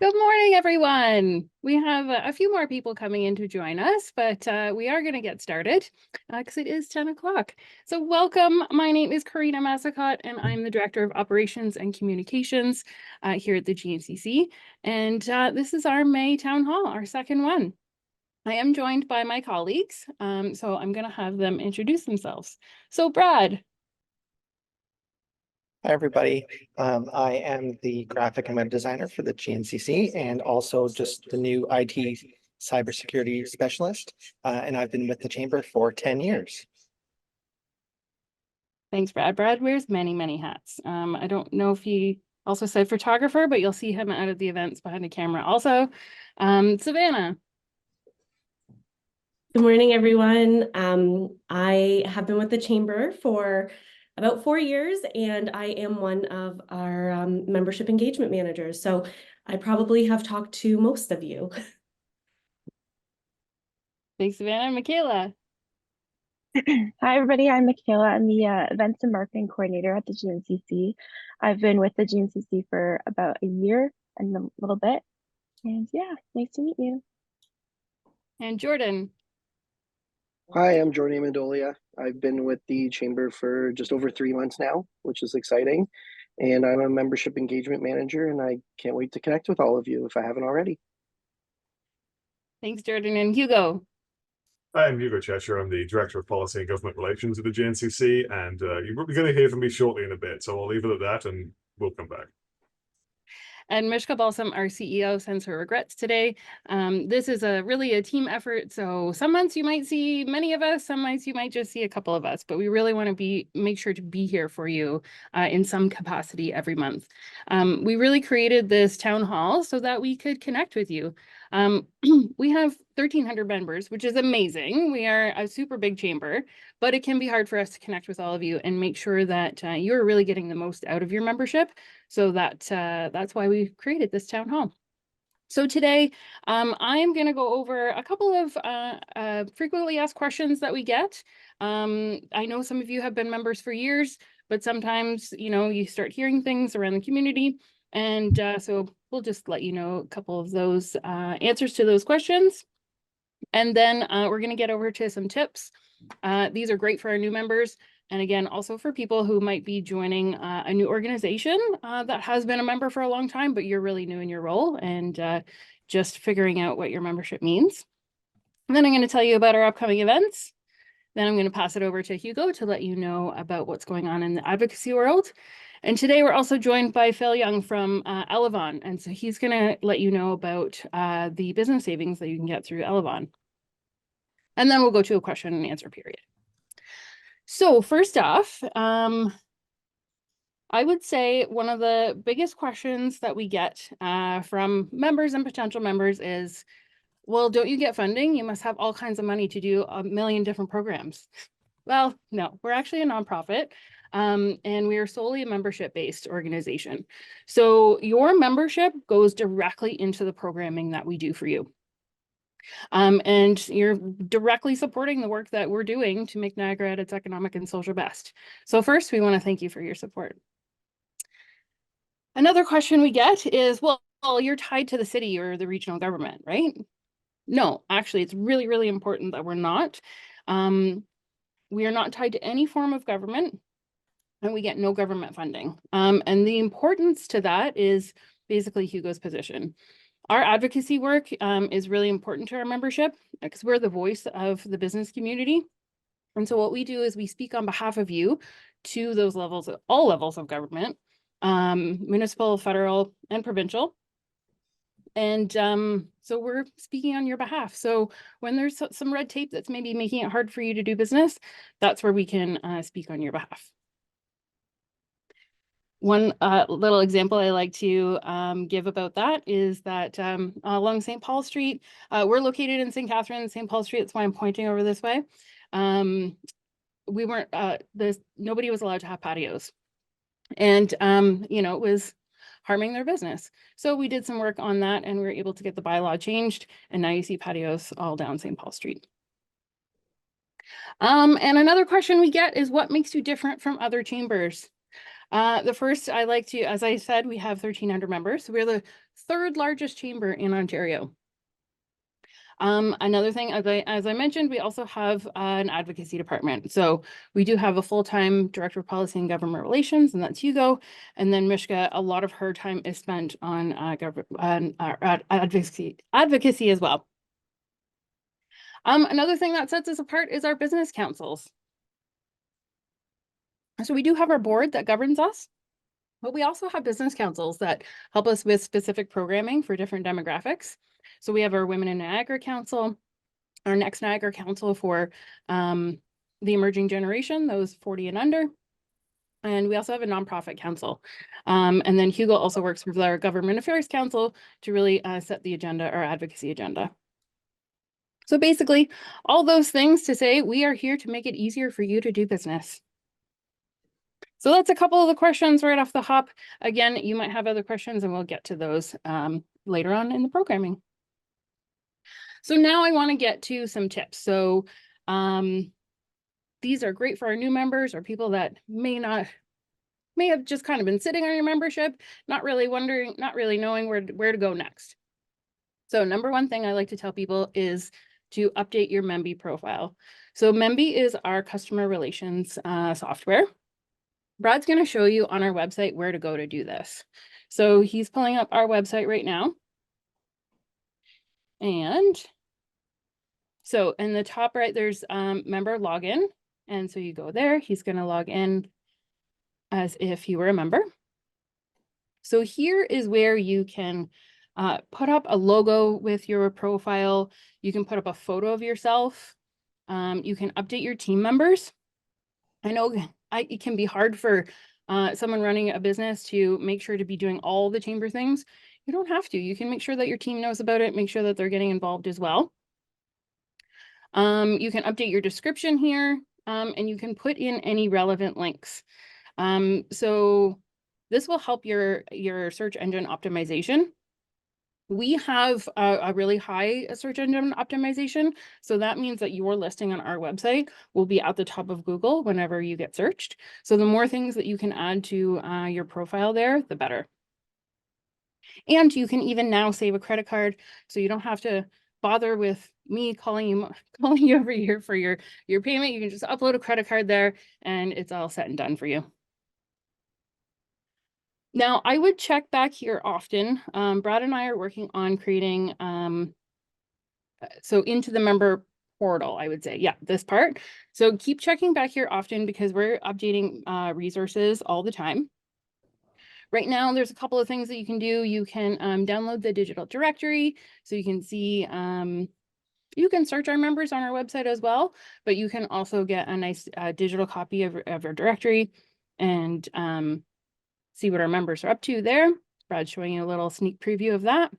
Good morning, everyone. We have a few more people coming in to join us, but we are going to get started because it is 10 o'clock. So welcome. My name is Karina Massacott, and I'm the Director of Operations and Communications here at the GNCC. And this is our May Town Hall, our second one. I am joined by my colleagues, so I'm going to have them introduce themselves. So Brad. Hi, everybody. I am the graphic and web designer for the GNCC and also just the new IT cybersecurity specialist. And I've been with the chamber for 10 years. Thanks, Brad. Brad wears many, many hats. I don't know if he also said photographer, but you'll see him out at the events behind the camera also. Savannah. Good morning, everyone. I have been with the chamber for about 4 years, and I am one of our membership engagement managers. So I probably have talked to most of you. Thanks, Savannah. Michaela. Hi, everybody. I'm Michaela. I'm the Events and Marketing Coordinator at the GNCC. I've been with the GNCC for about a year and a little bit. And yeah, nice to meet you. And Jordan. Hi, I'm Jordan Amendolia. I've been with the chamber for just over 3 months now, which is exciting. And I'm a membership engagement manager, and I can't wait to connect with all of you if I haven't already. Thanks, Jordan. And Hugo. Hi, I'm Hugo Cheshire. I'm the Director of Policy and Government Relations at the GNCC, and you're going to hear from me shortly in a bit, so I'll leave it at that and we'll come back. And Mishka Balsam, our CEO, sends her regrets today. This is really a team effort. So some months you might see many of us, some months you might just see a couple of us, but we really want to make sure to be here for you in some capacity every month. We really created this town hall so that we could connect with you. We have 1,300 members, which is amazing. We are a super big chamber, but it can be hard for us to connect with all of you and make sure that you're really getting the most out of your membership. So that's why we created this town hall. So today, I'm going to go over a couple of frequently asked questions that we get. I know some of you have been members for years, but sometimes, you start hearing things around the community. And so we'll just let you know a couple of those answers to those questions. And then we're going to get over to some tips. These are great for our new members. And again, also for people who might be joining a new organization that has been a member for a long time, but you're really new in your role and just figuring out what your membership means. And then I'm going to tell you about our upcoming events. Then I'm going to pass it over to Hugo to let you know about what's going on in the advocacy world. And today we're also joined by Phil Jung from Elavon. And so he's going to let you know about the business savings that you can get through Elavon. And then we'll go to a question and answer period. So first off, I would say one of the biggest questions that we get from members and potential members is, well, don't you get funding? You must have all kinds of money to do a million different programs. Well, no, we're actually a nonprofit and we are solely a membership-based organization. So your membership goes directly into the programming that we do for you. And you're directly supporting the work that we're doing to make Niagara at its economic and social best. So first, we want to thank you for your support. Another question we get is, well, you're tied to the city or the regional government, right? No, actually, it's really, really important that we're not. We are not tied to any form of government, and we get no government funding. And the importance to that is basically Hugo's position. Our advocacy work is really important to our membership because we're the voice of the business community. And so what we do is we speak on behalf of you to those levels, all levels of government, municipal, federal, and provincial. And so we're speaking on your behalf. So when there's some red tape that's maybe making it hard for you to do business, that's where we can speak on your behalf. One little example I like to give about that is that along St. Paul Street, we're located in St. Catharines, St. Paul Street. That's why I'm pointing over this way. We weren't, nobody was allowed to have patios. And, you know, it was harming their business. So we did some work on that and we were able to get the bylaw changed. And now you see patios all down St. Paul Street. And another question we get is what makes you different from other chambers? The first I like to, as I said, we have 1,300 members. We're the third largest chamber in Ontario. Another thing, as I mentioned, we also have an advocacy department. So we do have a full-time director of policy and government relations, and that's Hugo. And then Mishka, a lot of her time is spent on advocacy as well. Another thing that sets us apart is our business councils. So we do have our board that governs us, but we also have business councils that help us with specific programming for different demographics. So we have our Women in Niagara Council, our Next Niagara Council for the emerging generation, those 40 and under. And we also have a nonprofit council. And then Hugo also works with our Government Affairs Council to really set the agenda, our advocacy agenda. So basically, all those things to say, we are here to make it easier for you to do business. So that's a couple of the questions right off the hop. Again, you might have other questions and we'll get to those later on in the programming. So now I want to get to some tips. So these are great for our new members or people that may have just kind of been sitting on your membership, not really knowing where to go next. So number one thing I like to tell people is to update your Memby profile. So Memby is our customer relations software. Brad's going to show you on our website where to go to do this. So he's pulling up our website right now. And so in the top right, there's member login. And so you go there, he's going to log in as if he were a member. So here is where you can put up a logo with your profile. You can put up a photo of yourself. You can update your team members. I know it can be hard for someone running a business to make sure to be doing all the chamber things. You don't have to. You can make sure that your team knows about it, make sure that they're getting involved as well. You can update your description here, and you can put in any relevant links. So this will help your search engine optimization. We have a really high search engine optimization. So that means that your listing on our website will be at the top of Google whenever you get searched. So the more things that you can add to your profile there, the better. And you can even now save a credit card. So you don't have to bother with me calling you over here for your payment. You can just upload a credit card there and it's all set and done for you. Now, I would check back here often. Brad and I are working on creating, so into the member portal, I would say. Yeah, this part. So keep checking back here often because we're updating resources all the time. Right now, there's a couple of things that you can do. You can download the digital directory so you can see, you can search our members on our website as well, but you can also get a nice digital copy of our directory and see what our members are up to there. Brad's showing you a little sneak preview of that.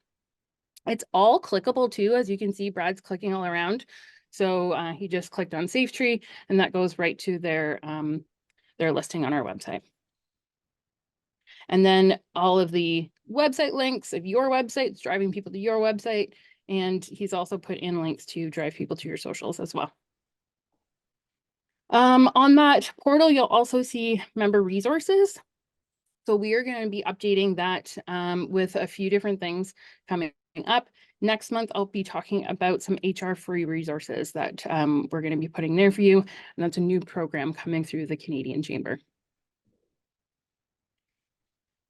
It's all clickable too. As you can see, Brad's clicking all around. So he just clicked on SafeTree and that goes right to their listing on our website. And then all of the website links of your website, driving people to your website. And he's also put in links to drive people to your socials as well. On that portal, you'll also see member resources. So we are going to be updating that with a few different things coming up. Next month, I'll be talking about some HR-free resources that we're going to be putting there for you. And that's a new program coming through the Canadian Chamber.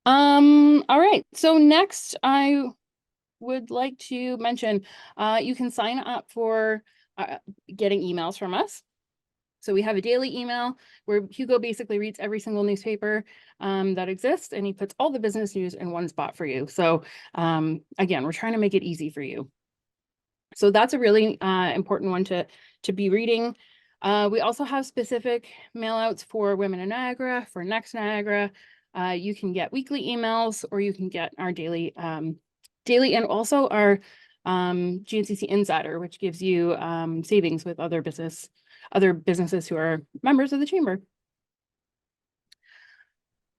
All right, so next I would like to mention you can sign up for getting emails from us. So we have a daily email where Hugo basically reads every single newspaper that exists and he puts all the business news in one spot for you. So again, we're trying to make it easy for you. So that's a really important one to be reading. We also have specific mail outs for Women in Niagara, for Next Niagara, You can get weekly emails, or you can get our daily, and also our GNCC Insider, which gives you savings with other businesses who are members of the chamber.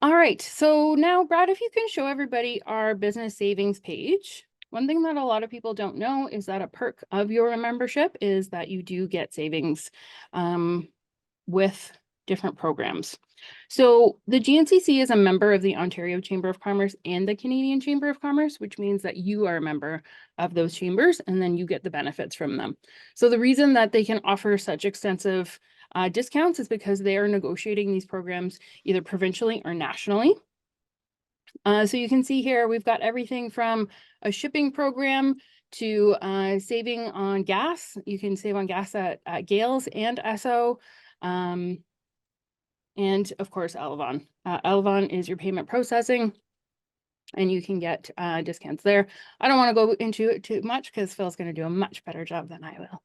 All right, so now Brad, if you can show everybody our business savings page. One thing that a lot of people don't know is that a perk of your membership is that you do get savings with different programs. So the GNCC is a member of the Ontario Chamber of Commerce and the Canadian Chamber of Commerce, which means that you are a member of those chambers and then you get the benefits from them. So the reason that they can offer such extensive discounts is because they are negotiating these programs either provincially or nationally. So you can see here, we've got everything from a shipping program to saving on gas. You can save on gas at Gales and Esso. And of course, Elavon. Elavon is your payment processing, and you can get discounts there. I don't want to go into it too much because Phil's going to do a much better job than I will.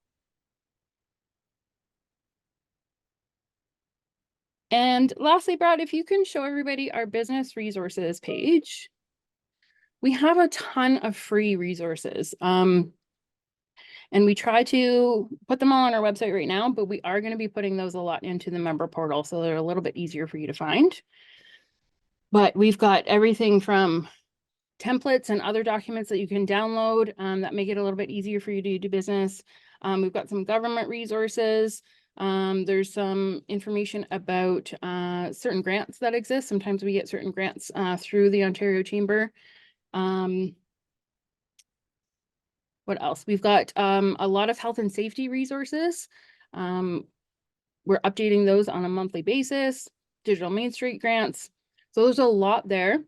And lastly, Brad, if you can show everybody our business resources page. We have a ton of free resources. And we try to put them all on our website right now, but we are going to be putting those a lot into the member portal, so they're a little bit easier for you to find. But we've got everything from templates and other documents that you can download that make it a little bit easier for you to do business. We've got some government resources. There's some information about certain grants that exist. Sometimes we get certain grants through the Ontario Chamber. What else? We've got a lot of health and safety resources. We're updating those on a monthly basis. Digital Main Street grants. So there's a lot there.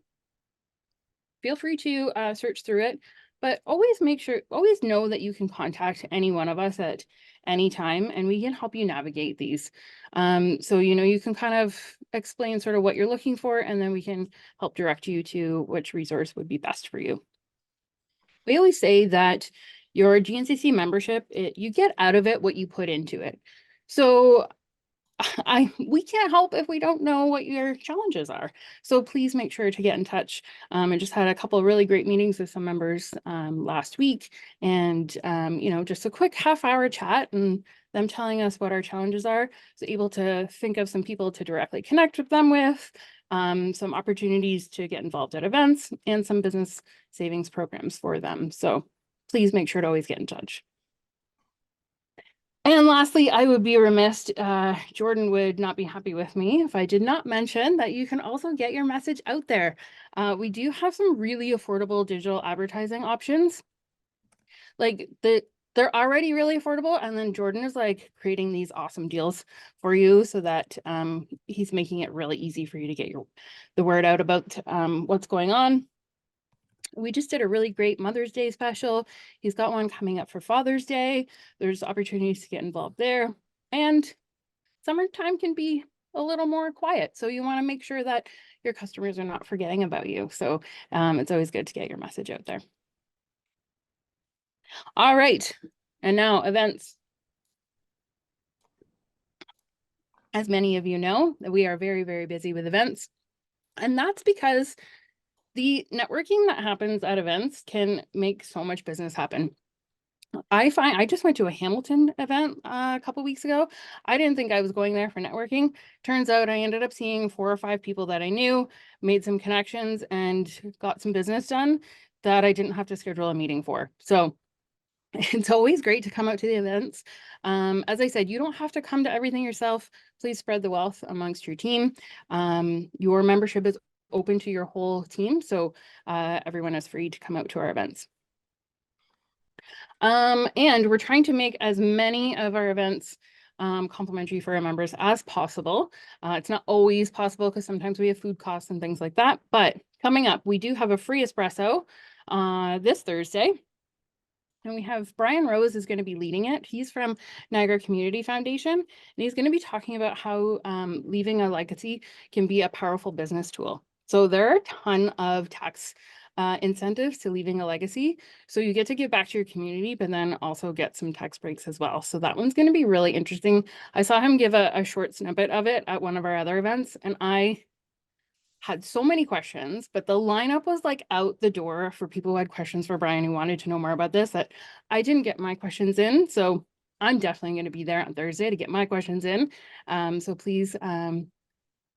Feel free to search through it, but always know that you can contact any one of us at any time and we can help you navigate these. So, you can kind of explain sort of what you're looking for, and then we can help direct you to which resource would be best for you. We always say that your GNCC membership, you get out of it what you put into it. So we can't help if we don't know what your challenges are. So please make sure to get in touch. I just had a couple of really great meetings with some members last week, and just a quick half-hour chat and them telling us what our challenges are. So able to think of some people to directly connect with them with, some opportunities to get involved at events, and some business savings programs for them. So please make sure to always get in touch. And lastly, I would be remiss, Jordan would not be happy with me if I did not mention that you can also get your message out there. We do have some really affordable digital advertising options. Like they're already really affordable, and then Jordan is like creating these awesome deals for you so that he's making it really easy for you to get the word out about what's going on. We just did a really great Mother's Day special. He's got one coming up for Father's Day. There's opportunities to get involved there. And summertime can be a little more quiet. So you want to make sure that your customers are not forgetting about you. So it's always good to get your message out there. All right. And now events. As many of you know, we are very, very busy with events. And that's because the networking that happens at events can make so much business happen. I just went to a Hamilton event a couple weeks ago. I didn't think I was going there for networking. Turns out I ended up seeing 4 or 5 people that I knew, made some connections, and got some business done that I didn't have to schedule a meeting for. So it's always great to come out to the events. As I said, you don't have to come to everything yourself. Please spread the wealth amongst your team. Your membership is open to your whole team, so everyone is free to come out to our events. And we're trying to make as many of our events complimentary for our members as possible. It's not always possible because sometimes we have food costs and things like that, but coming up, we do have a free espresso this Thursday. And we have Brian Rose is going to be leading it. He's from Niagara Community Foundation, and he's going to be talking about how leaving a legacy can be a powerful business tool. So there are a ton of tax incentives to leaving a legacy. So you get to give back to your community, but then also get some tax breaks as well. So that one's going to be really interesting. I saw him give a short snippet of it at one of our other events, and I had so many questions, but the lineup was like out the door for people who had questions for Brian, who wanted to know more about this, that I didn't get my questions in. So I'm definitely going to be there on Thursday to get my questions in. So please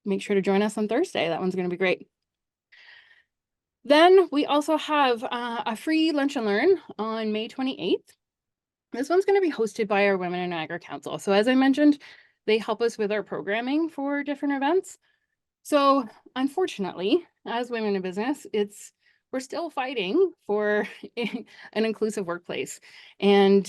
make sure to join us on Thursday. That one's going to be great. Then we also have a free lunch and learn on May 28th. This one's going to be hosted by our Women in Niagara Council. So as I mentioned, they help us with our programming for different events. So unfortunately, as women in business, we're still fighting for an inclusive workplace. And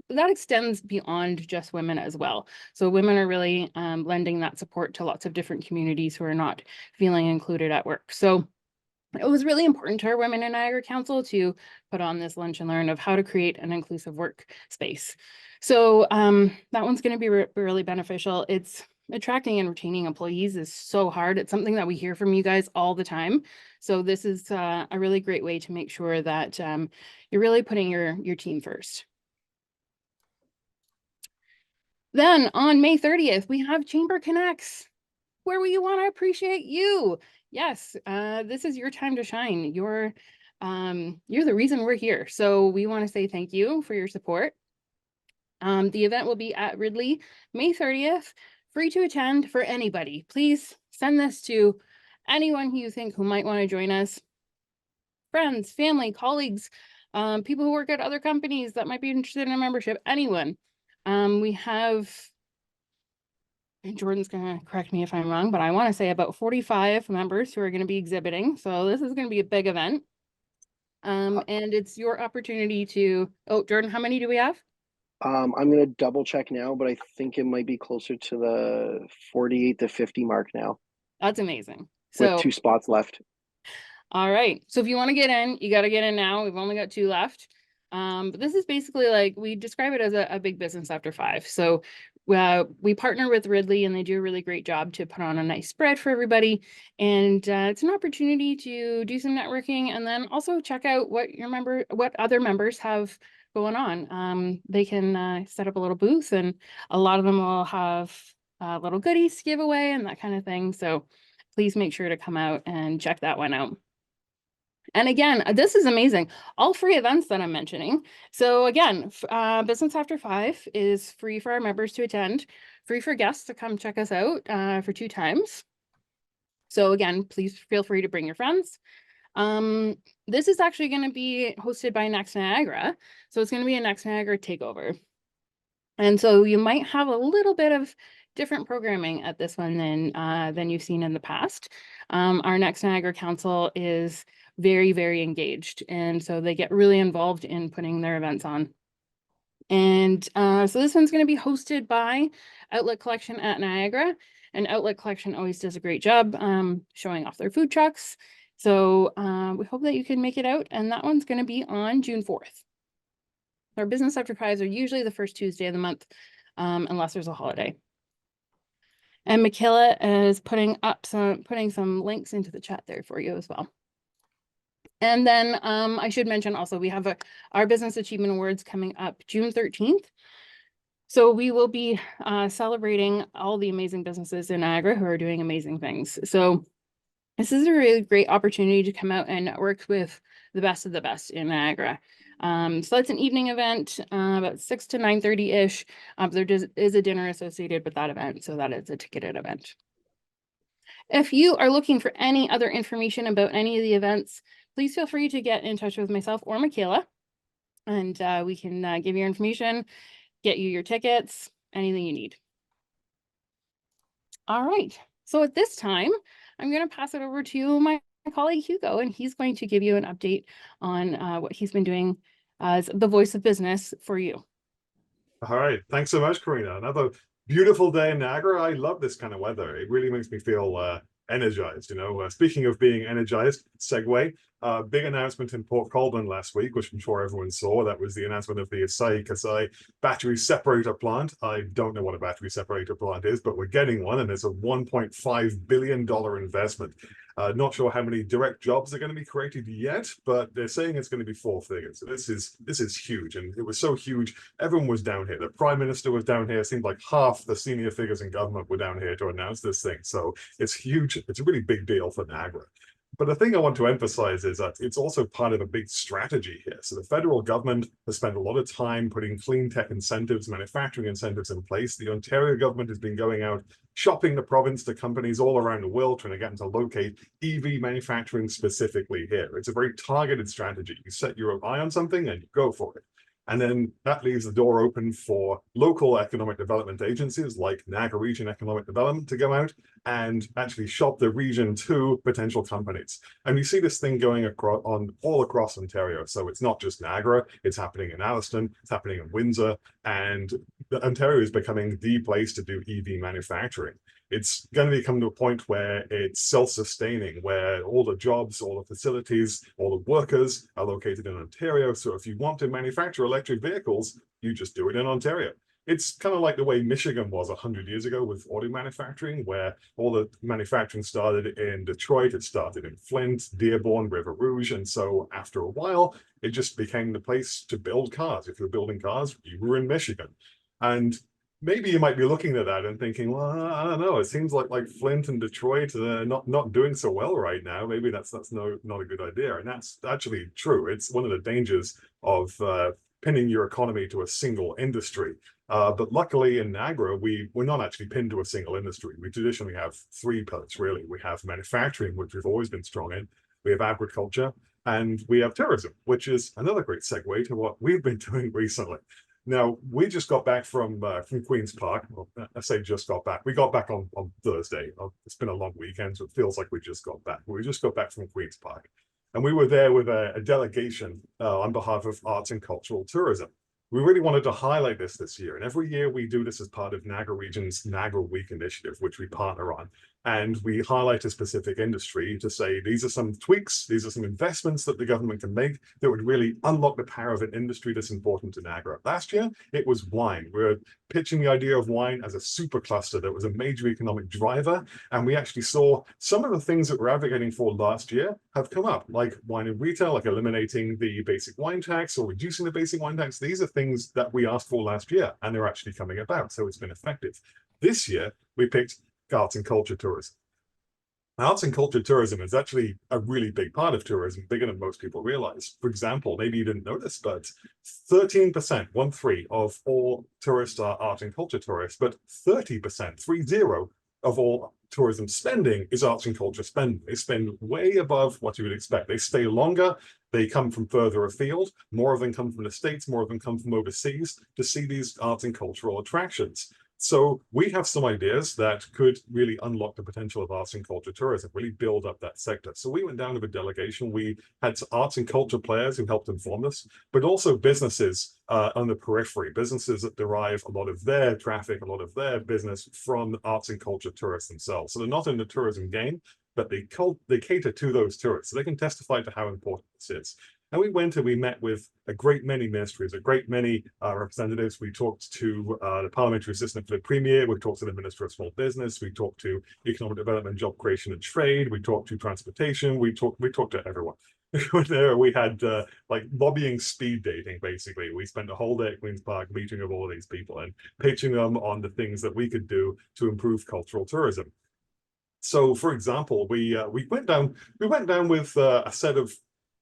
that extends beyond just women as well. So women are really lending that support to lots of different communities who are not feeling included at work. So it was really important to our Women in Niagara Council to put on this lunch and learn of how to create an inclusive workspace. So that one's going to be really beneficial. It's attracting and retaining employees is so hard. It's something that we hear from you guys all the time. So this is a really great way to make sure that you're really putting your team first. Then on May 30th, we have Chamber Connects, where we want to appreciate you. Yes, this is your time to shine. You're the reason we're here. So we want to say thank you for your support. The event will be at Ridley, May 30th, free to attend for anybody. Please send this to anyone who you think who might want to join us. Friends, family, colleagues, people who work at other companies that might be interested in a membership, anyone. We have, and Jordan's going to correct me if I'm wrong, but I want to say about 45 members who are going to be exhibiting. So this is going to be a big event. And it's your opportunity to, oh, Jordan, how many do we have? I'm going to double check now, but I think it might be closer to the 48 to 50 mark now. That's amazing. With So 2 spots left. all right. So if you want to get in, you got to get in now. We've only got 2 left. But this is basically like, we describe it as a big business after 5. So we partner with Ridley and they do a really great job to put on a nice spread for everybody. And it's an opportunity to do some networking and then also check out what other members have going on. They can set up a little booth and a lot of them will have little goodies to give away and that kind of thing. So please make sure to come out and check that one out. And again, this is amazing. All free events that I'm mentioning. So again, Business After 5 is free for our members to attend, free for guests to come check us out for 2 times. So again, please feel free to bring your friends. This is actually going to be hosted by Next Niagara. So it's going to be a Next Niagara takeover. And so you might have a little bit of different programming at this one than you've seen in the past. Our Next Niagara Council is very, very engaged. And so they get really involved in putting their events on. And so this one's going to be hosted by Outlet Collection at Niagara. And Outlet Collection always does a great job showing off their food trucks. So we hope that you can make it out. And that one's going to be on June 4th. Our Business After 5s are usually the first Tuesday of the month, unless there's a holiday. And Michaela is putting some links into the chat there for you as well. And then I should mention also, we have our Business Achievement Awards coming up June 13th. So we will be celebrating all the amazing businesses in Niagara who are doing amazing things. So this is a really great opportunity to come out and network with the best of the best in Niagara. So that's an evening event, about 6 to 9:30-ish. There is a dinner associated with that event, so that is a ticketed event. If you are looking for any other information about any of the events, please feel free to get in touch with myself or Michaela, and we can give you your information, get you your tickets, anything you need. All right, so at this time, I'm going to pass it over to my colleague Hugo, and he's going to give you an update on what he's been doing as the voice of business for you. All right, thanks so much, Karina. Another beautiful day in Niagara. I love this kind of weather. It really makes me feel energized. Speaking of being energized, segue. big announcement in Port Colborne last week, which I'm sure everyone saw. That was the announcement of the Kasai battery separator plant. I don't know what a battery separator plant is, but we're getting one, and it's a $1.5 billion investment. Not sure how many direct jobs are going to be created yet, but they're saying it's going to be 4 figures. So this is huge, and it was so huge. Everyone was down here. The Prime Minister was down here. It seemed like half the senior figures in government were down here to announce this thing. So it's huge. It's a really big deal for Niagara. But the thing I want to emphasize is that it's also part of a big strategy here. So the federal government has spent a lot of time putting clean tech incentives, manufacturing incentives in place. The Ontario government has been going out, shopping the province to companies all around the world, trying to get them to locate EV manufacturing specifically here. It's a very targeted strategy. You set your eye on something and you go for it. And then that leaves the door open for local economic development agencies like Niagara Region Economic Development to go out and actually shop the region to potential companies. And you see this thing going across all across Ontario. So it's not just Niagara, it's happening in Alliston, it's happening in Windsor, and Ontario is becoming the place to do EV manufacturing. It's going to come to a point where it's self-sustaining, where all the jobs, all the facilities, all the workers are located in Ontario. So if you want to manufacture electric vehicles, you just do it in Ontario. It's kind of like the way Michigan was 100 years ago with auto manufacturing, where all the manufacturing started in Detroit, it started in Flint, Dearborn, River Rouge. And so after a while, it just became the place to build cars. If you're building cars, you were in Michigan. And maybe you might be looking at that and thinking, well, I don't know. It seems like Flint and Detroit are not doing so well right now. Maybe that's not a good idea. And that's actually true. It's one of the dangers of pinning your economy to a single industry. But luckily in Niagara, we're not actually pinned to a single industry. We traditionally have 3 pillars, really. We have manufacturing, which we've always been strong in. We have agriculture, and we have tourism, which is another great segue to what we've been doing recently. Now, we just got back from Queen's Park. Well, I say just got back. We got back on Thursday. It's been a long weekend, so it feels like we just got back. We just got back from Queen's Park. And we were there with a delegation on behalf of arts and cultural tourism. We really wanted to highlight this year. And every year we do this as part of Niagara Region's Niagara Week initiative, which we partner on. And we highlight a specific industry to say, these are some tweaks, these are some investments that the government can make that would really unlock the power of an industry that's important to Niagara. Last year, it was wine. We were pitching the idea of wine as a super cluster that was a major economic driver. And we actually saw some of the things that we're advocating for last year have come up, like wine and retail, like eliminating the basic wine tax or reducing the basic wine tax. These are things that we asked for last year, and they're actually coming about. So it's been effective. This year, we picked arts and culture tourism. Arts and culture tourism is actually a really big part of tourism, bigger than most people realize. For example, maybe you didn't know this, but 13%, 1-3 of all tourists are art and culture tourists, but 30%, 30 of all tourism spending is arts and culture spending. They spend way above what you would expect. They stay longer. They come from further afield. More of them come from the States, more of them come from overseas to see these arts and cultural attractions. So we have some ideas that could really unlock the potential of arts and culture tourism, really build up that sector. So we went down with a delegation. We had arts and culture players who helped inform us, but also businesses on the periphery, businesses that derive a lot of their traffic, a lot of their business from arts and culture tourists themselves. So they're not in the tourism game, but they cater to those tourists. So they can testify to how important this is. And we went and we met with a great many ministries, a great many representatives. We talked to the parliamentary assistant for the premier. We talked to the minister of small business. We talked to economic development, job creation and trade. We talked to transportation. We talked to everyone. There we had like lobbying speed dating, basically. We spent a whole day at Queen's Park meeting with all of these people and pitching them on the things that we could do to improve cultural tourism. So, for example, we went down with a set of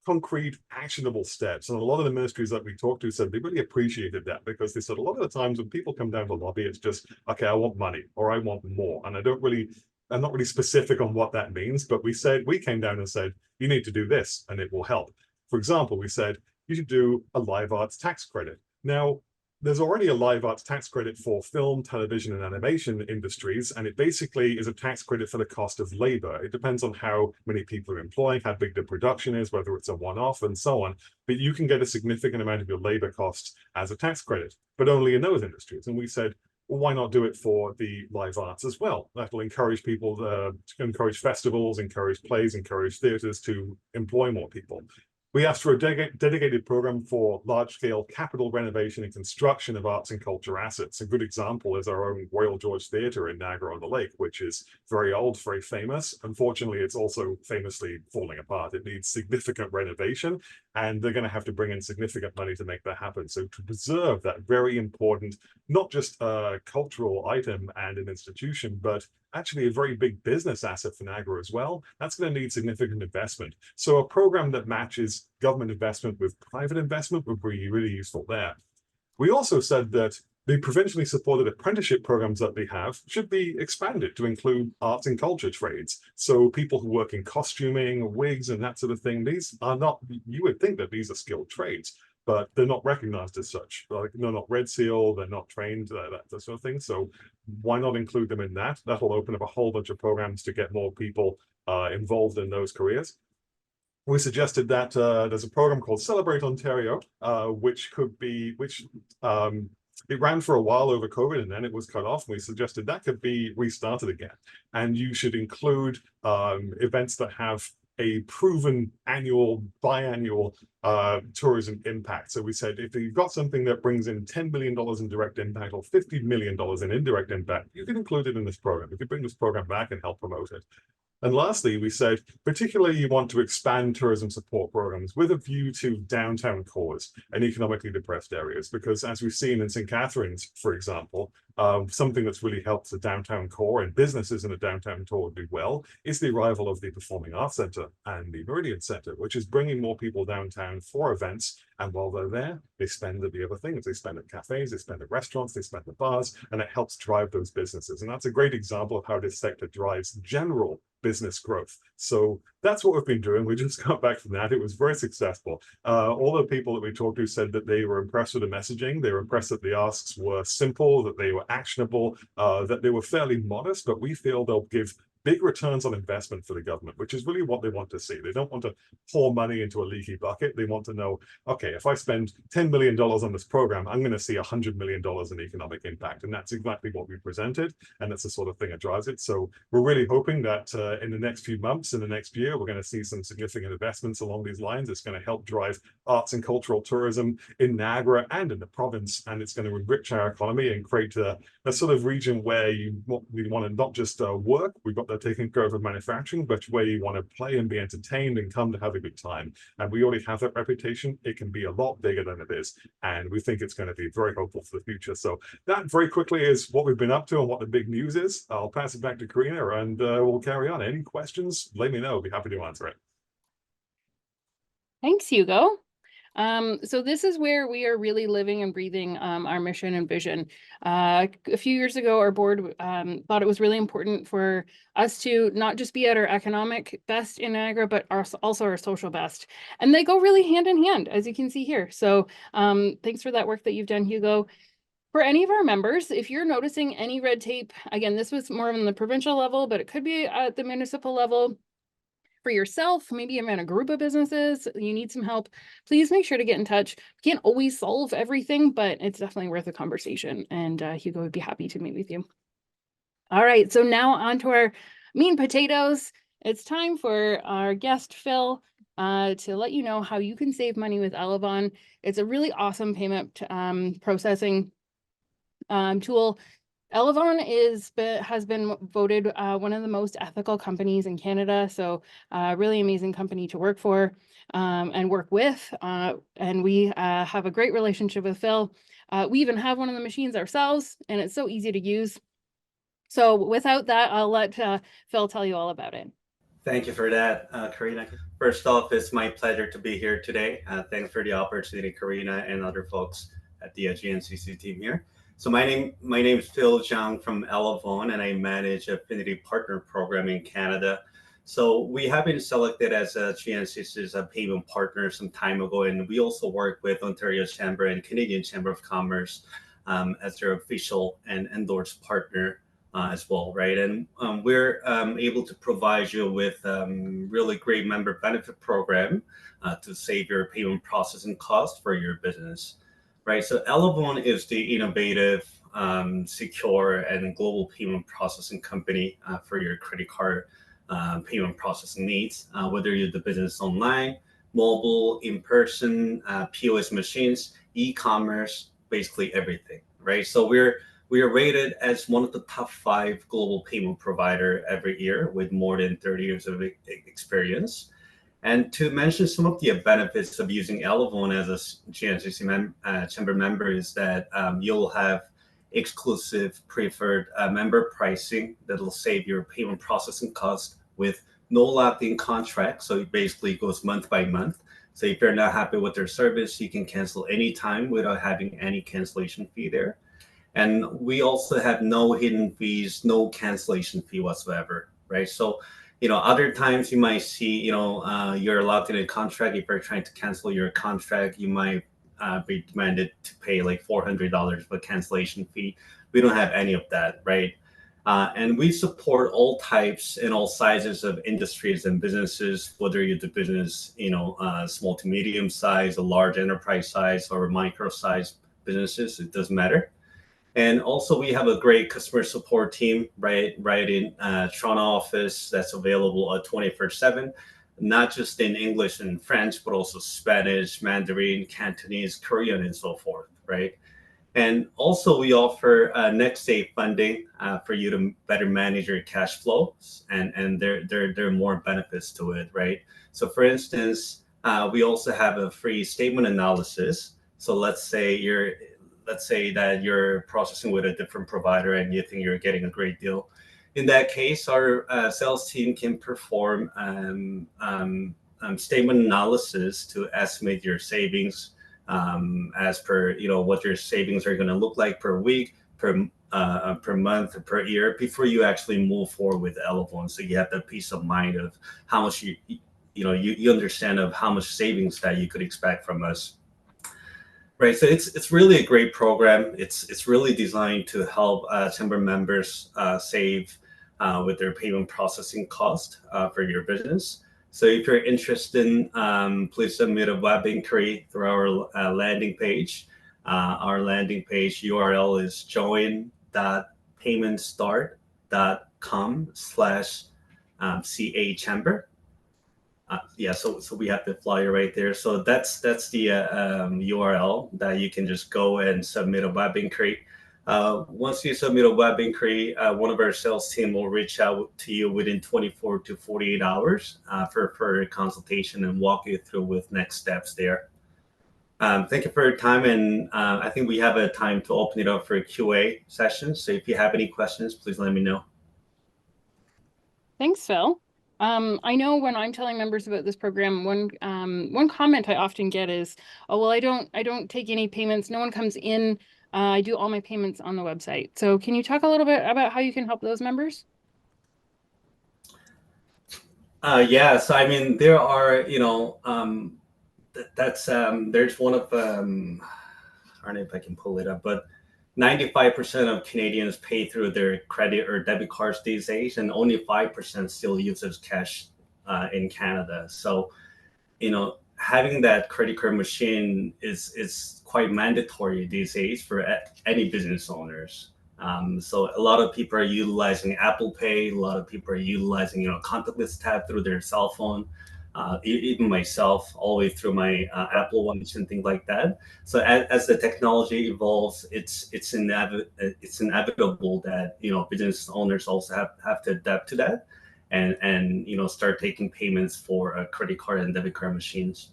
concrete, actionable steps. And a lot of the ministries that we talked to said they really appreciated that, because they said a lot of the times when people come down to lobby, it's just, okay, I want money or I want more. And I'm not really specific on what that means, but we came down and said, you need to do this and it will help. For example, we said, you should do a live arts tax credit. Now, there's already a live arts tax credit for film, television, and animation industries, and it basically is a tax credit for the cost of labor. It depends on how many people are employing, how big the production is, whether it's a one-off, and so on. But you can get a significant amount of your labor costs as a tax credit, but only in those industries. And we said, why not do it for the live arts as well? That'll encourage people to encourage festivals, encourage plays, encourage theaters to employ more people. We asked for a dedicated program for large-scale capital renovation and construction of arts and culture assets. A good example is our own Royal George Theatre in Niagara-on-the-Lake, which is very old, very famous. Unfortunately, it's also famously falling apart. It needs significant renovation, and they're going to have to bring in significant money to make that happen. So to preserve that very important, not just a cultural item and an institution, but actually a very big business asset for Niagara as well, that's going to need significant investment. So a program that matches government investment with private investment would be really useful there. We also said that the provincially supported apprenticeship programs that they have should be expanded to include arts and culture trades. So people who work in costuming, wigs, and that sort of thing, these are not, you would think that these are skilled trades, but they're not recognized as such. Like, they're not Red Seal, they're not trained, that sort of thing. So why not include them in that? That'll open up a whole bunch of programs to get more people involved in those careers. We suggested that there's a program called Celebrate Ontario, it ran for a while over COVID and then it was cut off. We suggested that could be restarted again. And you should include events that have a proven biannual tourism impact. So we said, if you've got something that brings in $10 million in direct impact or $50 million in indirect impact, you can include it in this program. You can bring this program back and help promote it. And lastly, we said, particularly you want to expand tourism support programs with a view to downtown cores and economically depressed areas, because as we've seen in St. Catharines, for example, something that's really helped the downtown core and businesses in the downtown core do well is the arrival of the Performing Arts Centre and the Meridian Centre, which is bringing more people downtown for events. And while they're there, they spend at the other things. They spend at cafes, they spend at restaurants, they spend at bars, and it helps drive those businesses. And that's a great example of how this sector drives general business growth. So that's what we've been doing. We just got back from that. It was very successful. All the people that we talked to said that they were impressed with the messaging. They were impressed that the asks were simple, that they were actionable, that they were fairly modest, but we feel they'll give big returns on investment for the government, which is really what they want to see. They don't want to pour money into a leaky bucket. They want to know, okay, if I spend $10 million on this program, I'm going to see $100 million in economic impact. And that's exactly what we presented. And that's the sort of thing that drives it. So we're really hoping that in the next few months, in the next year, we're going to see some significant investments along these lines. It's going to help drive arts and cultural tourism in Niagara and in the province. And it's going to enrich our economy and create a sort of region where we want to not just work. We've got taking care of manufacturing, but where you want to play and be entertained and come to have a good time. And we already have that reputation. It can be a lot bigger than it is. And we think it's going to be very hopeful for the future. So that very quickly is what we've been up to and what the big news is. I'll pass it back to Karina and we'll carry on. Any questions, let me know. I'll be happy to answer it. Thanks, Hugo. So this is where we are really living and breathing our mission and vision. A few years ago, our board thought it was really important for us to not just be at our economic best in Niagara, but also our social best. And they go really hand in hand, as you can see here. So thanks for that work that you've done, Hugo. For any of our members, if you're noticing any red tape, again, this was more on the provincial level, but it could be at the municipal level. For yourself, maybe you're in a group of businesses, you need some help, please make sure to get in touch. We can't always solve everything, but it's definitely worth a conversation. And Hugo would be happy to meet with you. All right, so now on to our meat and potatoes. It's time for our guest, Phil, to let you know how you can save money with Elavon. It's a really awesome payment processing tool. Elavon has been voted one of the most ethical companies in Canada, so really amazing company to work for and work with. And we have a great relationship with Phil. We even have one of the machines ourselves, and it's so easy to use. So without that, I'll let Phil tell you all about it. Thank you for that, Karina. First off, it's my pleasure to be here today. Thanks for the opportunity, Karina and other folks at the GNCC team here. So my name is Phil Jung from Elavon, and I manage Affinity Partner Program in Canada. So we have been selected as a GNCC's payment partner some time ago, and we also work with Ontario Chamber and Canadian Chamber of Commerce as their official and endorsed partner as well, right? And we're able to provide you with really great member benefit program to save your payment processing cost for your business. Right, so Elavon is the innovative secure and global payment processing company for your credit card payment processing needs, whether you're the business online, mobile, in person, POS machines, e-commerce, basically everything, right? So we are rated as one of the top 5 global payment provider every year with more than 30 years of experience. And to mention some of the benefits of using Elavon as a GNCC chamber member is that you'll have exclusive preferred member pricing that'll save your payment processing cost with no locked-in contract. So it basically goes month by month. So if you're not happy with their service, you can cancel anytime without having any cancellation fee there. And we also have no hidden fees, no cancellation fee whatsoever, right? So, other times you might see, you're locked in a contract. If you're trying to cancel your contract, you might be demanded to pay like $400 for cancellation fee. We don't have any of that, right? And we support all types and all sizes of industries and businesses, whether you're the business, small to medium size, a large enterprise size, or micro size businesses, it doesn't matter. And also we have a great customer support team right in Toronto office that's available 24/7, not just in English and French, but also Spanish, Mandarin, Cantonese, Korean, and so forth, right? And also we offer next day funding for you to better manage your cash flows, and there are more benefits to it, right? So for instance, we also have a free statement analysis. So let's say that you're processing with a different provider and you think you're getting a great deal. In that case, our sales team can perform statement analysis to estimate your savings as per what your savings are going to look like per week, per month, per year before you actually move forward with Elavon. So you have that peace of mind of how much you understand of how much savings that you could expect from us. Right, so it's really a great program. It's really designed to help chamber members save with their payment processing cost for your business. So if you're interested, please submit a web inquiry through our landing page. Our landing page URL is join.paymentstart.com/CA chamber. So we have the flyer right there. So that's the URL that you can just go and submit a web inquiry. Once you submit a web inquiry, one of our sales team will reach out to you within 24 to 48 hours for further consultation and walk you through with next steps there. Thank you for your time, and I think we have a time to open it up for a QA session. So if you have any questions, please let me know. Thanks, Phil. I know when I'm telling members about this program, one comment I often get is, "Oh, well, I don't take any payments. No one comes in. I do all my payments on the website." So can you talk a little bit about how you can help those members? Yeah, so I mean, there are, there's one of, I don't know if I can pull it up, but 95% of Canadians pay through their credit or debit cards these days, and only 5% still uses cash in Canada. So, having that credit card machine is quite mandatory these days for any business owners. So a lot of people are utilizing Apple Pay. A lot of people are utilizing, contactless tap through their cell phone. Even myself, all the way through my Apple Watch and things like that. So as the technology evolves, it's inevitable that business owners also have to adapt to that, and start taking payments for credit card and debit card machines.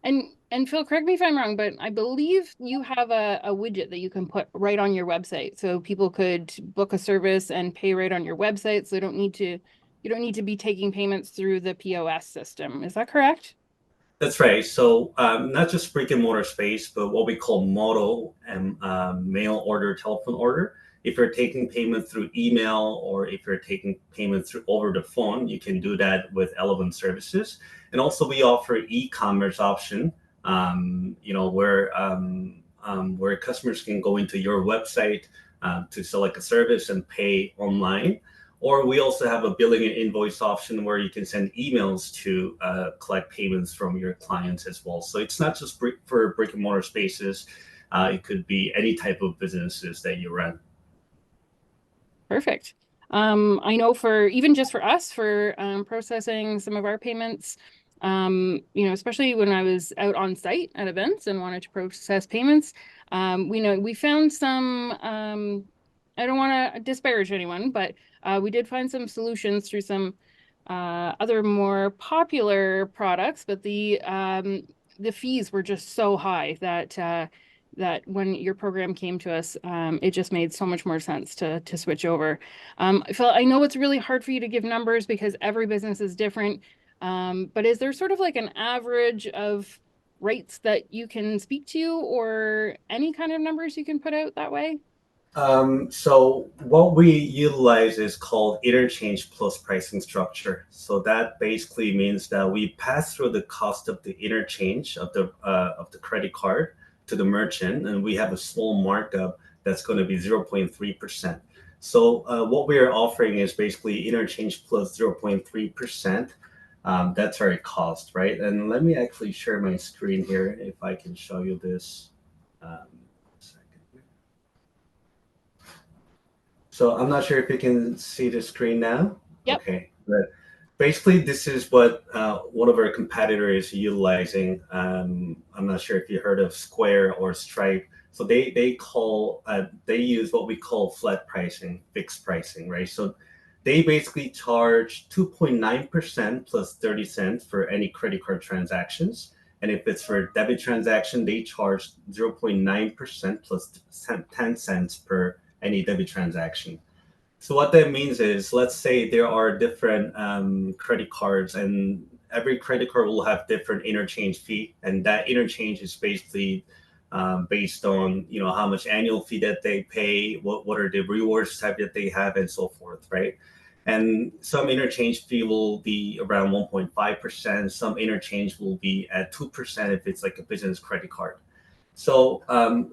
And Phil, correct me if I'm wrong, but I believe you have a widget that you can put right on your website, so people could book a service and pay right on your website. So you don't need to be taking payments through the POS system. Is that correct? That's right. So not just brick and mortar space, but what we call modal and mail order, telephone order. If you're taking payment through email, or if you're taking payment through over the phone, you can do that with Elavon services. And also we offer e-commerce option, where customers can go into your website to select a service and pay online. Or we also have a billing and invoice option where you can send emails to collect payments from your clients as well. So it's not just for brick and mortar spaces. It could be any type of businesses that you run. Perfect. I know for even just for us for processing some of our payments, especially when I was out on site at events and wanted to process payments, we know we found some, I don't want to disparage anyone, but we did find some solutions through some other more popular products, but the fees were just so high that when your program came to us, it just made so much more sense to switch over. Phil, I know it's really hard for you to give numbers because every business is different, but is there sort of like an average of rates that you can speak to or any kind of numbers you can put out that way? So what we utilize is called interchange plus pricing structure. So that basically means that we pass through the cost of the interchange of the credit card to the merchant, and we have a small markup that's going to be 0.3%. So what we are offering is basically interchange plus 0.3%. That's our cost, right? And let me actually share my screen here if I can show you this. So I'm not sure if you can see the screen now. Yep. Okay, but basically this is what one of our competitors is utilizing. I'm not sure if you heard of Square or Stripe. So they use what we call flat pricing, fixed pricing, right? So they basically charge 2.9% plus 30 cents for any credit card transactions. And if it's for a debit transaction, they charge 0.9% plus 10 cents per any debit transaction. So what that means is, let's say there are different credit cards, and every credit card will have different interchange fee, and that interchange is basically based on how much annual fee that they pay, what are the rewards type that they have, and so forth, right? And some interchange fee will be around 1.5%. Some interchange will be at 2% if it's like a business credit card. So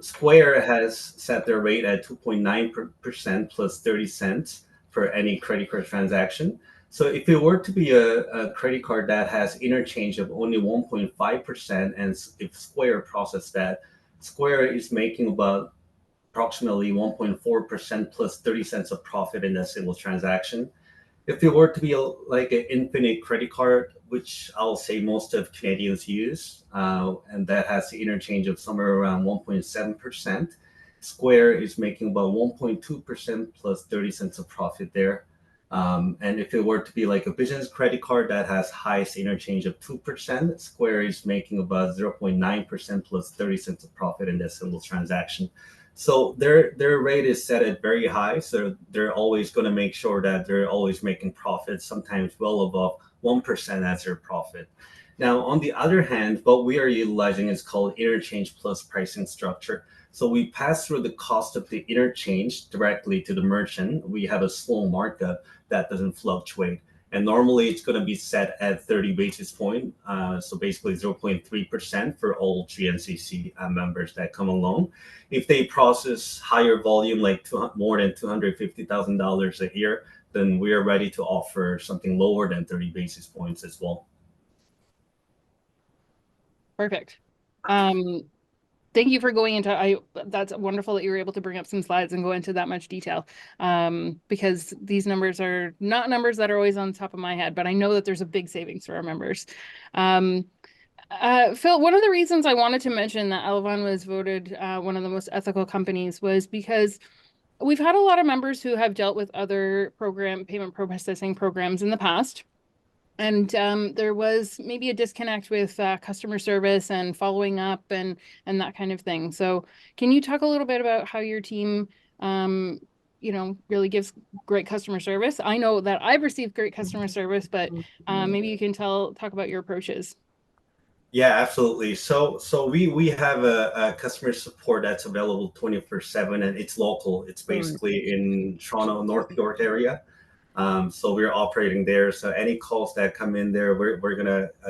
Square has set their rate at 2.9% plus 30 cents for any credit card transaction. So if it were to be a credit card that has interchange of only 1.5%, and if Square processed that, Square is making about approximately 1.4% plus 30 cents of profit in a single transaction. If it were to be like an infinite credit card, which I'll say most of Canadians use, and that has the interchange of somewhere around 1.7%, Square is making about 1.2% plus 30 cents of profit there. And if it were to be like a business credit card that has highest interchange of 2%, Square is making about 0.9% plus 30 cents of profit in this single transaction. So their rate is set at very high. So they're always going to make sure that they're always making profits, sometimes well above 1% as their profit. Now, on the other hand, what we are utilizing is called interchange plus pricing structure. So we pass through the cost of the interchange directly to the merchant. We have a small markup that doesn't fluctuate. And normally it's going to be set at 30 basis point. So basically 0.3% for all GNCC members that come along. If they process higher volume, like more than $250,000 a year, then we are ready to offer something lower than 30 basis points as well. Perfect. Thank you for going into, that's wonderful that you were able to bring up some slides and go into that much detail, because these numbers are not numbers that are always on top of my head, but I know that there's a big savings for our members. Phil, one of the reasons I wanted to mention that Elavon was voted one of the most ethical companies was because we've had a lot of members who have dealt with other payment processing programs in the past. And there was maybe a disconnect with customer service and following up and that kind of thing. So can you talk a little bit about how your team, really gives great customer service? I know that I've received great customer service, but maybe you can talk about your approaches. Yeah, absolutely. So we have a customer support that's available 24/7, and it's local. It's basically in Toronto, North York area. So we're operating there. So any calls that come in there,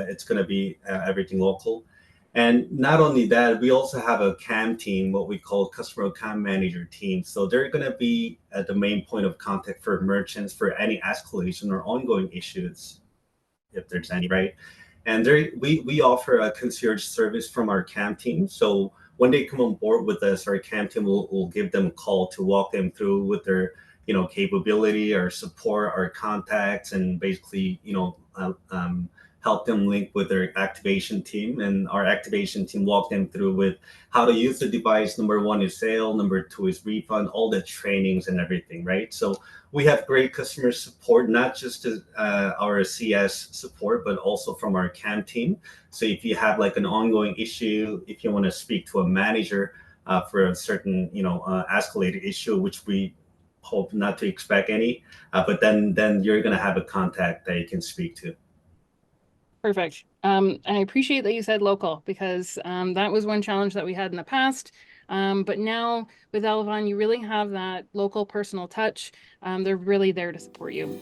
it's gonna be everything local. And not only that, we also have a CAM team, what we call customer account manager team. So they're gonna be at the main point of contact for merchants for any escalation or ongoing issues, if there's any, right? And we offer a concierge service from our CAM team. So when they come on board with us, our CAM team will give them a call to walk them through with their capability or support our contacts, and basically help them link with their activation team, and our activation team walk them through with how to use the device. Number one is sale, number two is refund, all the trainings and everything, right? So we have great customer support, not just our CS support, but also from our CAM team. So if you have like an ongoing issue, if you want to speak to a manager for a certain escalated issue, which we hope not to expect any, but then you're going to have a contact that you can speak to. Perfect. I appreciate that you said local, because that was one challenge that we had in the past. But now with Elavon, you really have that local personal touch. They're really there to support you.